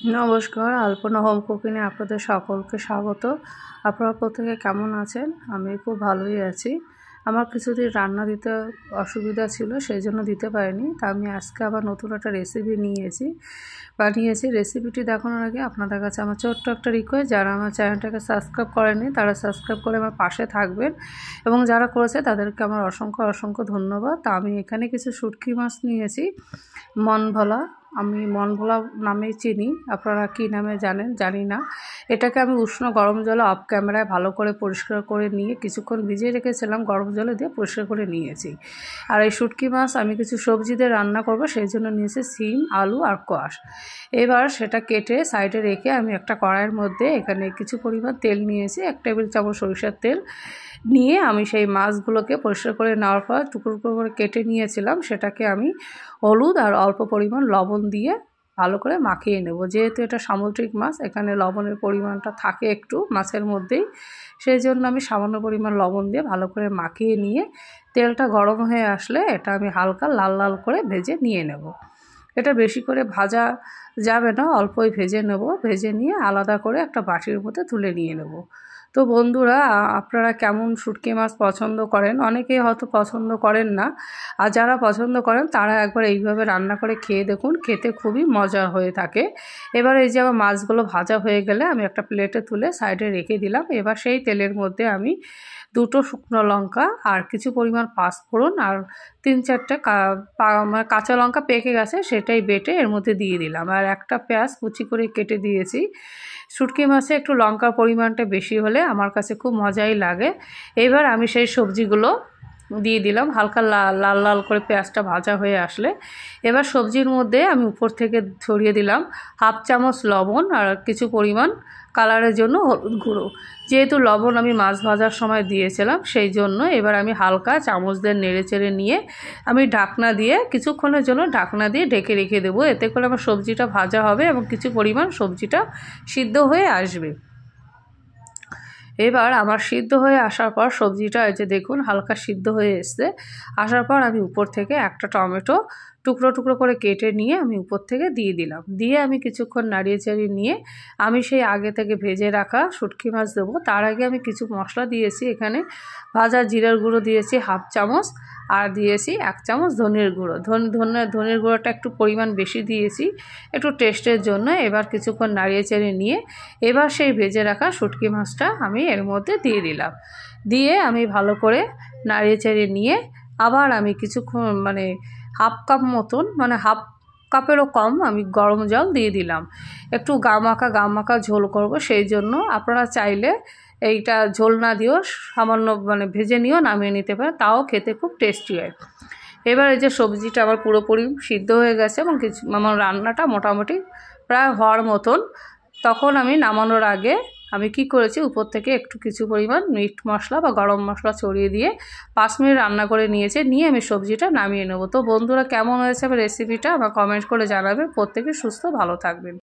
নমস্কার, আলপনা হোম কুকিংয়ে আপনাদের সকলকে স্বাগত। আপনারা প্রত্যেকে কেমন আছেন? আমি খুব ভালোই আছি। আমার কিছুদিন রান্না দিতে অসুবিধা ছিল, সেই জন্য দিতে পারিনি। তা আমি আজকে আবার নতুন একটা রেসিপি বানিয়েছি। রেসিপিটি দেখানোর আগে আপনাদের কাছে আমার ছোট্ট একটা রিকোয়েস্ট, যারা আমার চ্যানেলটাকে সাবস্ক্রাইব করেননি তারা সাবস্ক্রাইব করে আমার পাশে থাকবেন, এবং যারা করেছে তাদেরকে আমার অসংখ্য ধন্যবাদ। তা আমি এখানে কিছু শুটকি মাছ নিয়েছি, মন ভোলা। আমি মন ভোলা নামেই চিনি, আপনারা কী নামে জানেন জানি না। এটাকে আমি উষ্ণ গরম জলে অফ ক্যামেরায় ভালো করে পরিষ্কার করে নিয়ে কিছুক্ষণ ভিজিয়ে রেখেছিলাম, গরম জলে দিয়ে পরিষ্কার করে নিয়েছি। আর এই শুটকি মাছ আমি কিছু সবজি দিয়ে রান্না করব, সেই জন্য নিয়েছি সিম, আলু আর কোয়াশ। এবার সেটা কেটে সাইডে রেখে আমি একটা কড়াইয়ের মধ্যে এখানে কিছু পরিমাণ তেল নিয়েছি, 1 টেবিল চামচ সরিষার তেল নিয়ে আমি সেই মাছগুলোকে পরিষ্কার করে নেওয়ার পর টুকরো টুকরো করে কেটে নিয়েছিলাম, সেটাকে আমি হলুদ আর অল্প পরিমাণ লবণ দিয়ে ভালো করে মাখিয়ে নেব। যেহেতু এটা সামুদ্রিক মাছ, এখানে লবণের পরিমাণটা থাকে একটু মাছের মধ্যেই, সেই জন্য আমি সামান্য পরিমাণ লবণ দিয়ে ভালো করে মাখিয়ে নিয়ে তেলটা গরম হয়ে আসলে এটা আমি হালকা লাল লাল করে ভেজে নিয়ে নেব। এটা বেশি করে ভাজা যাবে না, অল্পই ভেজে নেব। ভেজে নিয়ে আলাদা করে একটা বাটির মধ্যে তুলে নিয়ে নেব। তো বন্ধুরা, আপনারা কেমন শুটকি মাছ পছন্দ করেন? অনেকেই হয়তো পছন্দ করেন না, আর যারা পছন্দ করেন তারা একবার এইভাবে রান্না করে খেয়ে দেখুন, খেতে খুবই মজা হয়ে থাকে। এবার এই যে আমার মাছগুলো ভাজা হয়ে গেলে আমি একটা প্লেটে তুলে সাইডে রেখে দিলাম। এবার সেই তেলের মধ্যে আমি 2টো শুকনো লঙ্কা আর কিছু পরিমাণ পাঁচফোড়ন আর 3-4টে মানে কাঁচা লঙ্কা পেকে গেছে সেটাই বেটে এর মধ্যে দিয়ে দিলাম, আর একটা পেঁয়াজ কুচি করে কেটে দিয়েছি। শুটকি মাছে একটু লঙ্কার পরিমাণটা বেশি হলে আমার কাছে খুব মজাই লাগে। এবার আমি সেই সবজিগুলো দিয়ে দিলাম, হালকা লাল লাল করে পেঁয়াজটা ভাজা হয়ে আসলে এবার সবজির মধ্যে আমি উপর থেকে ছড়িয়ে দিলাম 1/2 চামচ লবণ আর কিছু পরিমাণ কালারের জন্য হলুদ গুঁড়ো। যেহেতু লবণ আমি মাছ ভাজার সময় দিয়েছিলাম, সেই জন্য এবার আমি হালকা চামচ দিয়ে নেড়ে চেড়ে নিয়ে আমি ঢাকনা দিয়ে কিছুক্ষণের জন্য ঢাকনা দিয়ে ঢেকে রেখে দেবো। এতে করে আমার সবজিটা ভাজা হবে এবং কিছু পরিমাণ সবজিটা সিদ্ধ হয়ে আসবে। এবার আমার সিদ্ধ হয়ে আসার পর সবজিটা এই যে দেখুন হালকা সিদ্ধ হয়ে এসছে। আসার পর আমি উপর থেকে একটা টমেটো টুকরো টুকরো করে কেটে নিয়ে আমি উপর থেকে দিয়ে দিলাম। দিয়ে আমি কিছুক্ষণ নাড়িয়ে চাড়িয়ে নিয়ে আমি সেই আগে থেকে ভেজে রাখা শুটকি মাছ দেবো। তার আগে আমি কিছু মশলা দিয়েছি, এখানে ভাজা জিরার গুঁড়ো দিয়েছি 1/2 চামচ, আর দিয়েছি 1 চামচ ধনের গুঁড়ো। ধনের গুঁড়োটা একটু পরিমাণ বেশি দিয়েছি একটু টেস্টের জন্য। এবার কিছুক্ষণ নাড়িয়ে চাড়িয়ে নিয়ে এবার সেই ভেজে রাখা শুটকি মাছটা আমি এর মধ্যে দিয়ে দিলাম। দিয়ে আমি ভালো করে নাড়িয়ে চাড়িয়ে নিয়ে আবার আমি কিছুক্ষণ মানে 1/2 কাপ মতন, মানে 1/2 কাপেরও কম আমি গরম জল দিয়ে দিলাম। একটু গামাখা ঝোল করব, সেই জন্য আপনারা চাইলে এইটা ঝোল না দিয়েও সামান্য মানে ভেজে নিয়েও নামিয়ে নিতে পারে, তাও খেতে খুব টেস্টি হয়। এবার এই যে সবজিটা আমার পুরোপুরি সিদ্ধ হয়ে গেছে এবং আমার রান্নাটা মোটামুটি প্রায় হওয়ার মতন, তখন আমি নামানোর আগে আমি কি করেছি, উপর থেকে একটু কিছু পরিমাণ মিট মশলা বা গরম মশলা ছড়িয়ে দিয়ে 5 মিনিট রান্না করে নিয়ে আমি সবজিটা নামিয়ে নেব। তো বন্ধুরা, কেমন হয়েছে আমার রেসিপিটা আমার কমেন্ট করে জানাবেন। প্রত্যেকে সুস্থ ভালো থাকবেন।